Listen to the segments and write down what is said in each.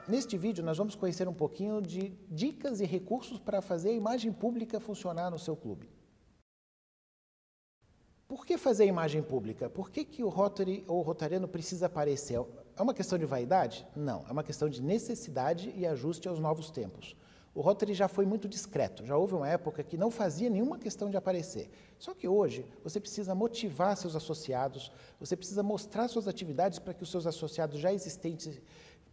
neste vídeo nós vamos conhecer um pouquinho de dicas e recursos para fazer a imagem pública funcionar no seu clube. Por que fazer a imagem pública? Por que o Rotary ou o rotariano precisa aparecer? É uma questão de vaidade? Não, é uma questão de necessidade e ajuste aos novos tempos. O Rotary já foi muito discreto, já houve uma época que não fazia nenhuma questão de aparecer. Só que hoje você precisa motivar seus associados, você precisa mostrar suas atividades para que os seus associados já existentes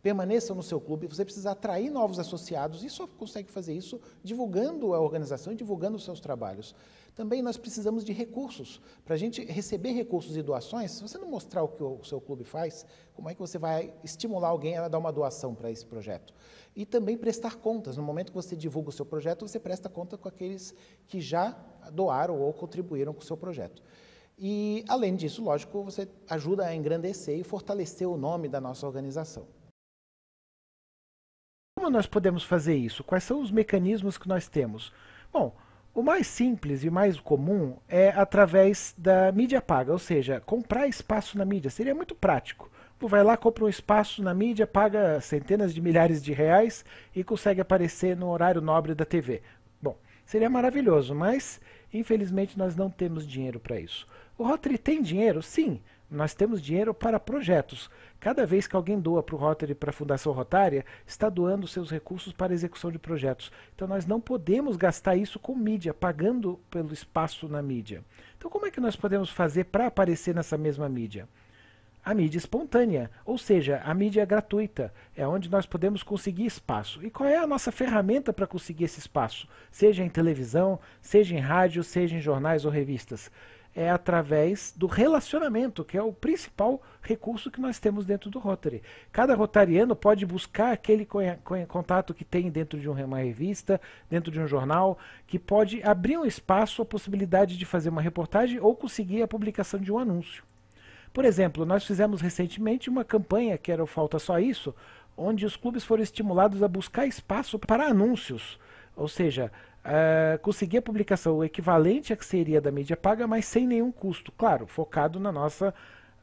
permaneçam no seu clube, você precisa atrair novos associados e só consegue fazer isso divulgando a organização e divulgando os seus trabalhos. Também nós precisamos de recursos. Para a gente receber recursos e doações, se você não mostrar o que o seu clube faz, como é que você vai estimular alguém a dar uma doação para esse projeto? E também prestar contas. No momento que você divulga o seu projeto, você presta conta com aqueles que já doaram ou contribuíram com o seu projeto. E, além disso, lógico, você ajuda a engrandecer e fortalecer o nome da nossa organização. Como nós podemos fazer isso? Quais são os mecanismos que nós temos? Bom, o mais simples e mais comum é através da mídia paga, ou seja, comprar espaço na mídia. Seria muito prático. Vai lá, compra um espaço na mídia, paga centenas de milhares de reais e consegue aparecer no horário nobre da TV. Bom, seria maravilhoso, mas infelizmente nós não temos dinheiro para isso. O Rotary tem dinheiro? Sim, nós temos dinheiro para projetos. Cada vez que alguém doa para o Rotary, para a Fundação Rotária, está doando seus recursos para a execução de projetos. Então nós não podemos gastar isso com mídia, pagando pelo espaço na mídia. Então como é que nós podemos fazer para aparecer nessa mesma mídia? A mídia espontânea, ou seja, a mídia gratuita, é onde nós podemos conseguir espaço. E qual é a nossa ferramenta para conseguir esse espaço? Seja em televisão, seja em rádio, seja em jornais ou revistas. É através do relacionamento, que é o principal recurso que nós temos dentro do Rotary. Cada rotariano pode buscar aquele contato que tem dentro de uma revista, dentro de um jornal, que pode abrir um espaço, a possibilidade de fazer uma reportagem ou conseguir a publicação de um anúncio. Por exemplo, nós fizemos recentemente uma campanha que era o Falta Só Isso, onde os clubes foram estimulados a buscar espaço para anúncios, ou seja, conseguir a publicação o equivalente a que seria da mídia paga, mas sem nenhum custo, claro, focado na nossa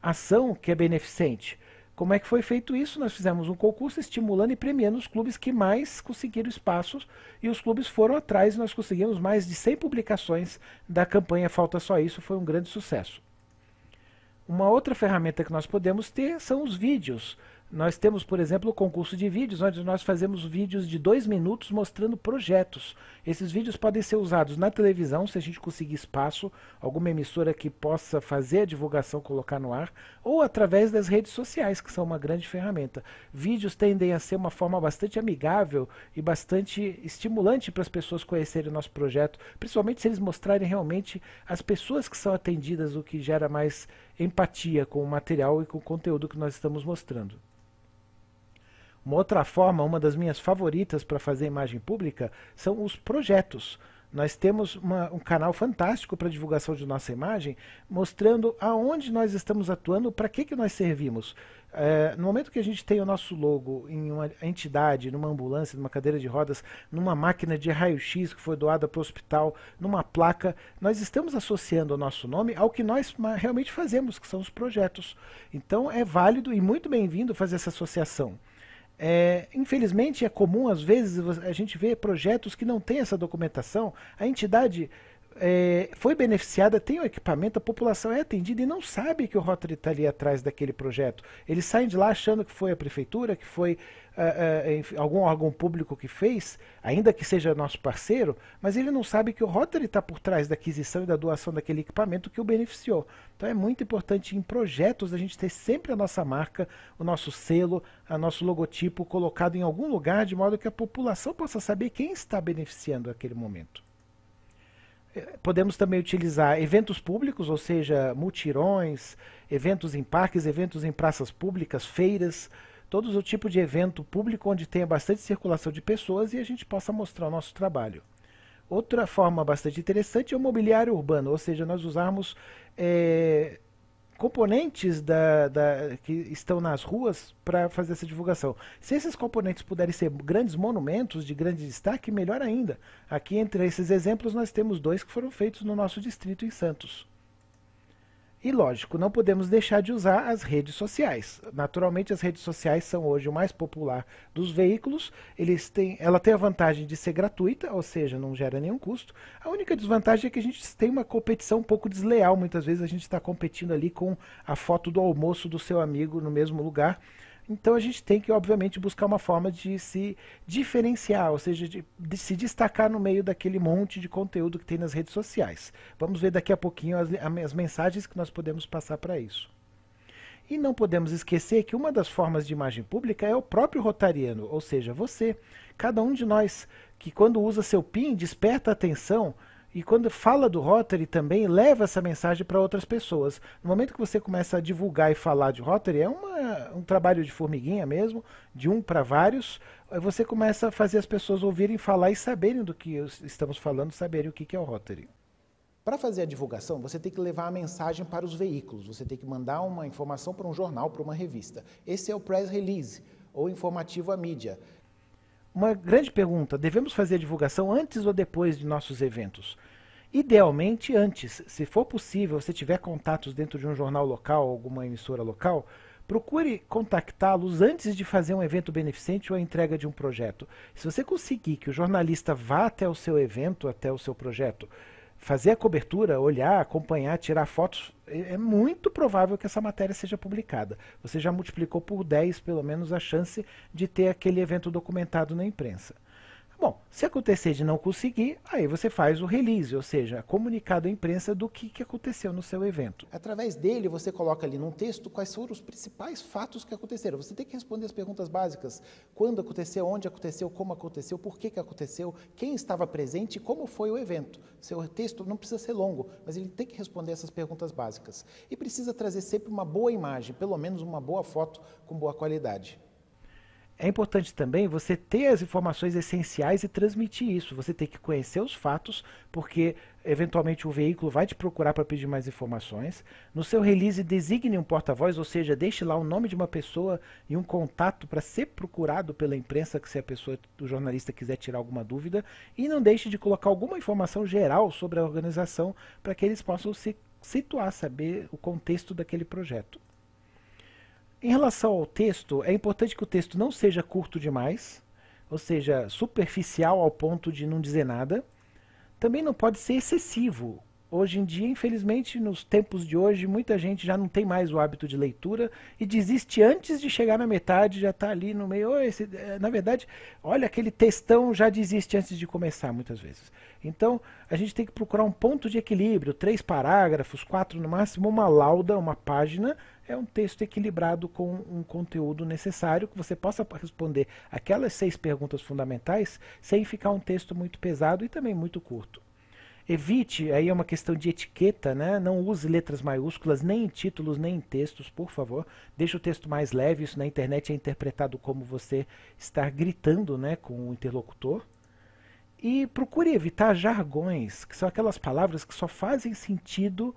ação que é beneficente. Como é que foi feito isso? Nós fizemos um concurso estimulando e premiando os clubes que mais conseguiram espaços, e os clubes foram atrás e nós conseguimos mais de 100 publicações da campanha Falta Só Isso, foi um grande sucesso. Uma outra ferramenta que nós podemos ter são os vídeos. Nós temos, por exemplo, o concurso de vídeos, onde nós fazemos vídeos de 2 minutos mostrando projetos. Esses vídeos podem ser usados na televisão, se a gente conseguir espaço, alguma emissora que possa fazer a divulgação, colocar no ar, ou através das redes sociais, que são uma grande ferramenta. Vídeos tendem a ser uma forma bastante amigável e bastante estimulante para as pessoas conhecerem o nosso projeto, principalmente se eles mostrarem realmente as pessoas que são atendidas, o que gera mais empatia com o material e com o conteúdo que nós estamos mostrando. Uma outra forma, uma das minhas favoritas para fazer imagem pública, são os projetos. Nós temos um canal fantástico para divulgação de nossa imagem, mostrando aonde nós estamos atuando, para que nós servimos. No momento que a gente tem o nosso logo em uma entidade, numa ambulância, numa cadeira de rodas, numa máquina de raio-x que foi doada para o hospital, numa placa, nós estamos associando o nosso nome ao que nós realmente fazemos, que são os projetos. Então é válido e muito bem-vindo fazer essa associação. Infelizmente é comum, às vezes, a gente vê projetos que não têm essa documentação, a entidade foi beneficiada, tem o equipamento, a população é atendida e não sabe que o Rotary está ali atrás daquele projeto. Eles saem de lá achando que foi a prefeitura, que foi algum órgão público que fez, ainda que seja nosso parceiro, mas ele não sabe que o Rotary está por trás da aquisição e da doação daquele equipamento que o beneficiou. Então é muito importante em projetos a gente ter sempre a nossa marca, o nosso selo, o nosso logotipo colocado em algum lugar, de modo que a população possa saber quem está beneficiando aquele momento. Podemos também utilizar eventos públicos, ou seja, mutirões, eventos em parques, eventos em praças públicas, feiras, todos o tipo de evento público onde tenha bastante circulação de pessoas e a gente possa mostrar o nosso trabalho. Outra forma bastante interessante é o mobiliário urbano, ou seja, nós usarmos componentes que estão nas ruas para fazer essa divulgação. Se esses componentes puderem ser grandes monumentos de grande destaque, melhor ainda. Aqui entre esses exemplos nós temos 2 que foram feitos no nosso distrito em Santos. E lógico, não podemos deixar de usar as redes sociais. Naturalmente, as redes sociais são hoje o mais popular dos veículos. Ela tem a vantagem de ser gratuita, ou seja, não gera nenhum custo. A única desvantagem é que a gente tem uma competição um pouco desleal. Muitas vezes a gente está competindo ali com a foto do almoço do seu amigo no mesmo lugar. Então a gente tem que, obviamente, buscar uma forma de se diferenciar, ou seja, de se destacar no meio daquele monte de conteúdo que tem nas redes sociais. Vamos ver daqui a pouquinho as mensagens que nós podemos passar para isso. E não podemos esquecer que uma das formas de imagem pública é o próprio rotariano, ou seja, você. Cada um de nós que quando usa seu PIN desperta a atenção e quando fala do Rotary também leva essa mensagem para outras pessoas. No momento que você começa a divulgar e falar de Rotary, é um trabalho de formiguinha mesmo, de um para vários, você começa a fazer as pessoas ouvirem falar e saberem do que estamos falando, saberem o que é o Rotary. Para fazer a divulgação, você tem que levar a mensagem para os veículos, você tem que mandar uma informação para um jornal, para uma revista. Esse é o press release, ou informativo à mídia. Uma grande pergunta, devemos fazer a divulgação antes ou depois de nossos eventos? Idealmente antes. Se for possível, se tiver contatos dentro de um jornal local, alguma emissora local, procure contactá-los antes de fazer um evento beneficente ou a entrega de um projeto. Se você conseguir que o jornalista vá até o seu evento, até o seu projeto, fazer a cobertura, olhar, acompanhar, tirar fotos, é muito provável que essa matéria seja publicada. Você já multiplicou por 10, pelo menos, a chance de ter aquele evento documentado na imprensa. Bom, se acontecer de não conseguir, aí você faz o release, ou seja, comunicado à imprensa do que aconteceu no seu evento. Através dele, você coloca ali num texto quais foram os principais fatos que aconteceram. Você tem que responder as perguntas básicas. Quando aconteceu, onde aconteceu, como aconteceu, por que aconteceu, quem estava presente e como foi o evento. Seu texto não precisa ser longo, mas ele tem que responder essas perguntas básicas. E precisa trazer sempre uma boa imagem, pelo menos uma boa foto com boa qualidade. É importante também você ter as informações essenciais e transmitir isso. Você tem que conhecer os fatos, porque eventualmente o veículo vai te procurar para pedir mais informações. No seu release, designe um porta-voz, ou seja, deixe lá o nome de uma pessoa e um contato para ser procurado pela imprensa, se a pessoa, o jornalista quiser tirar alguma dúvida. E não deixe de colocar alguma informação geral sobre a organização para que eles possam se situar, saber o contexto daquele projeto. Em relação ao texto, é importante que o texto não seja curto demais, ou seja, superficial ao ponto de não dizer nada. Também não pode ser excessivo. Hoje em dia, infelizmente, nos tempos de hoje, muita gente já não tem mais o hábito de leitura e desiste antes de chegar na metade, já está ali no meio. Na verdade, olha, aquele textão já desiste antes de começar, muitas vezes. Então, a gente tem que procurar um ponto de equilíbrio, 3 parágrafos, 4 no máximo, uma lauda, uma página, é um texto equilibrado com um conteúdo necessário que você possa responder aquelas 6 perguntas fundamentais sem ficar um texto muito pesado e também muito curto. Evite, aí é uma questão de etiqueta, né? Não use letras maiúsculas nem em títulos nem em textos, por favor. Deixe o texto mais leve, isso na internet é interpretado como você estar gritando, né, com o interlocutor. E procure evitar jargões, que são aquelas palavras que só fazem sentido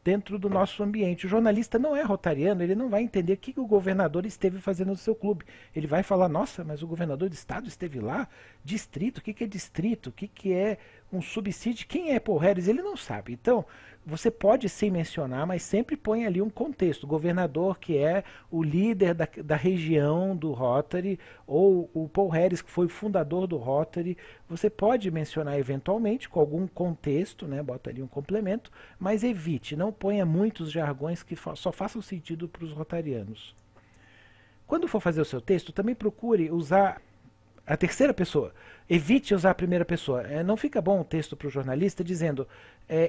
dentro do nosso ambiente. O jornalista não é rotariano, ele não vai entender o que o governador esteve fazendo no seu clube. Ele vai falar, nossa, mas o governador do estado esteve lá? Distrito, o que é distrito? O que é um subsídio? Quem é Paul Harris? Ele não sabe. Então, você pode sim mencionar, mas sempre põe ali um contexto. O governador que é o líder da região do Rotary, ou o Paul Harris que foi o fundador do Rotary. Você pode mencionar eventualmente com algum contexto, né? Bota ali um complemento, mas evite, não ponha muitos jargões que só façam sentido para os rotarianos. Quando for fazer o seu texto, também procure usar a terceira pessoa. Evite usar a primeira pessoa. Não fica bom o texto para o jornalista dizendo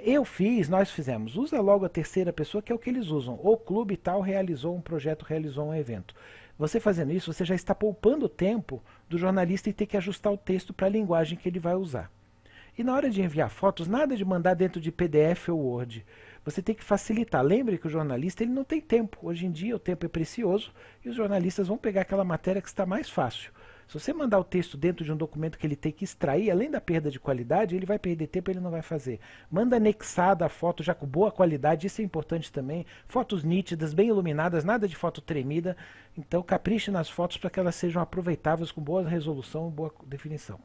eu fiz, nós fizemos. Usa logo a terceira pessoa, que é o que eles usam. O clube tal realizou um projeto, realizou um evento. Você fazendo isso, você já está poupando o tempo do jornalista e ter que ajustar o texto para a linguagem que ele vai usar. E na hora de enviar fotos, nada de mandar dentro de PDF ou Word. Você tem que facilitar. Lembre que o jornalista ele não tem tempo. Hoje em dia o tempo é precioso e os jornalistas vão pegar aquela matéria que está mais fácil. Se você mandar o texto dentro de um documento que ele tem que extrair, além da perda de qualidade, ele vai perder tempo, ele não vai fazer. Manda anexada a foto já com boa qualidade, isso é importante também. Fotos nítidas, bem iluminadas, nada de foto tremida. Então capriche nas fotos para que elas sejam aproveitáveis com boa resolução e boa definição.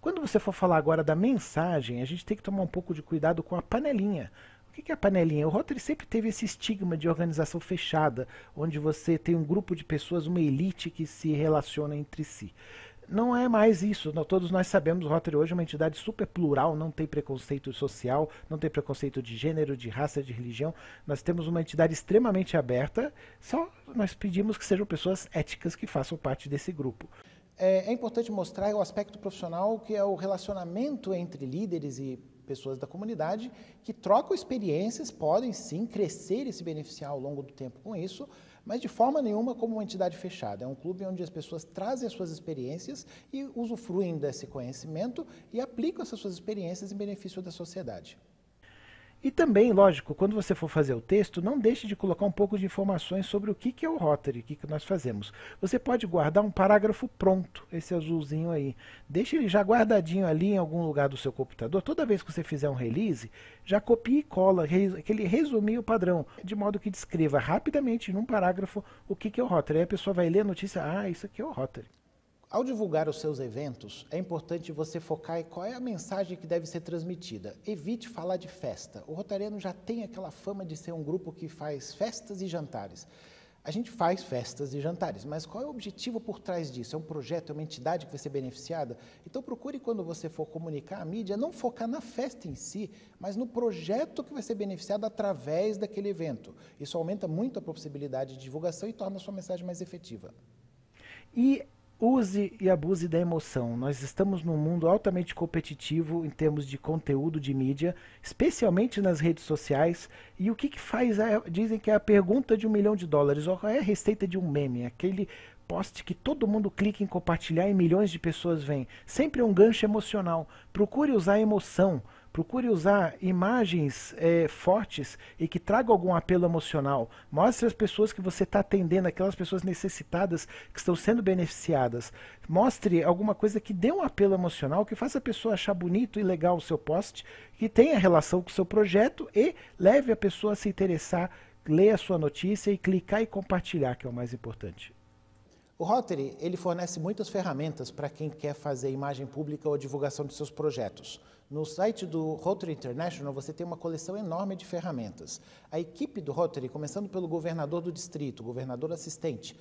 Quando você for falar agora da mensagem, a gente tem que tomar um pouco de cuidado com a panelinha. O que é a panelinha? O Rotary sempre teve esse estigma de organização fechada, onde você tem um grupo de pessoas, uma elite que se relaciona entre si. Não é mais isso. Todos nós sabemos, o Rotary hoje é uma entidade super plural, não tem preconceito social, não tem preconceito de gênero, de raça, de religião. Nós temos uma entidade extremamente aberta, só nós pedimos que sejam pessoas éticas que façam parte desse grupo. É importante mostrar o aspecto profissional, que é o relacionamento entre líderes e pessoas da comunidade, que trocam experiências, podem sim crescer e se beneficiar ao longo do tempo com isso, mas de forma nenhuma como uma entidade fechada. É um clube onde as pessoas trazem as suas experiências e usufruem desse conhecimento e aplicam essas suas experiências em benefício da sociedade. E também, lógico, quando você for fazer o texto, não deixe de colocar um pouco de informações sobre o que é o Rotary, o que nós fazemos. Você pode guardar um parágrafo pronto, esse azulzinho aí. Deixe ele já guardadinho ali em algum lugar do seu computador. Toda vez que você fizer um release, já copie e cola aquele resuminho padrão, de modo que descreva rapidamente num parágrafo o que é o Rotary. Aí a pessoa vai ler a notícia, isso aqui é o Rotary. Ao divulgar os seus eventos, é importante você focar em qual é a mensagem que deve ser transmitida. Evite falar de festa. O rotariano já tem aquela fama de ser um grupo que faz festas e jantares. A gente faz festas e jantares, mas qual é o objetivo por trás disso? É um projeto, é uma entidade que vai ser beneficiada? Então procure, quando você for comunicar à mídia, não focar na festa em si, mas no projeto que vai ser beneficiado através daquele evento. Isso aumenta muito a possibilidade de divulgação e torna a sua mensagem mais efetiva. Use e abuse da emoção. Nós estamos num mundo altamente competitivo em termos de conteúdo de mídia, especialmente nas redes sociais. E o que faz? Dizem que é a pergunta de $1 milhão. Ou qual é a receita de um meme? Aquele post que todo mundo clica em compartilhar e milhões de pessoas veem. Sempre é um gancho emocional. Procure usar a emoção. Procure usar imagens fortes e que tragam algum apelo emocional. Mostre às pessoas que você está atendendo, aquelas pessoas necessitadas que estão sendo beneficiadas. Mostre alguma coisa que dê um apelo emocional, que faça a pessoa achar bonito e legal o seu post, que tenha relação com o seu projeto e leve a pessoa a se interessar, ler a sua notícia e clicar e compartilhar, que é o mais importante. O Rotary, ele fornece muitas ferramentas para quem quer fazer imagem pública ou divulgação de seus projetos. No site do Rotary International, você tem uma coleção enorme de ferramentas. A equipe do Rotary, começando pelo governador do distrito, governador assistente,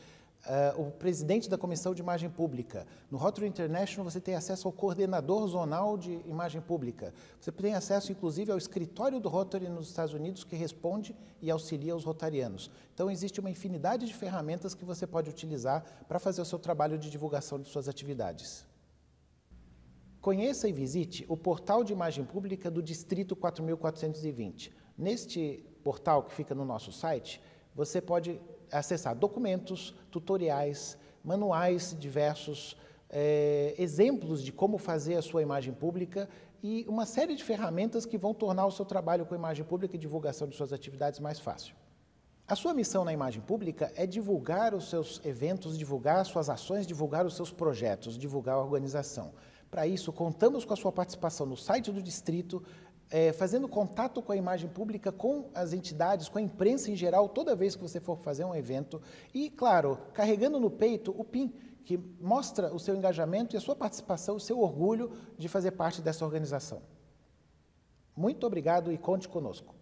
o presidente da Comissão de Imagem Pública. No Rotary International você tem acesso ao coordenador zonal de imagem pública. Você tem acesso, inclusive, ao escritório do Rotary nos Estados Unidos, que responde e auxilia os rotarianos. Então, existe uma infinidade de ferramentas que você pode utilizar para fazer o seu trabalho de divulgação de suas atividades. Conheça e visite o portal de imagem pública do Distrito 4420. Neste portal, que fica no nosso site, você pode acessar documentos, tutoriais, manuais diversos, exemplos de como fazer a sua imagem pública e uma série de ferramentas que vão tornar o seu trabalho com imagem pública e divulgação de suas atividades mais fácil. A sua missão na imagem pública é divulgar os seus eventos, divulgar suas ações, divulgar os seus projetos, divulgar a organização. Para isso, contamos com a sua participação no site do Distrito, fazendo contato com a imagem pública, com as entidades, com a imprensa em geral, toda vez que você for fazer um evento. E, claro, carregando no peito o PIN, que mostra o seu engajamento e a sua participação, o seu orgulho de fazer parte dessa organização. Muito obrigado e conte conosco.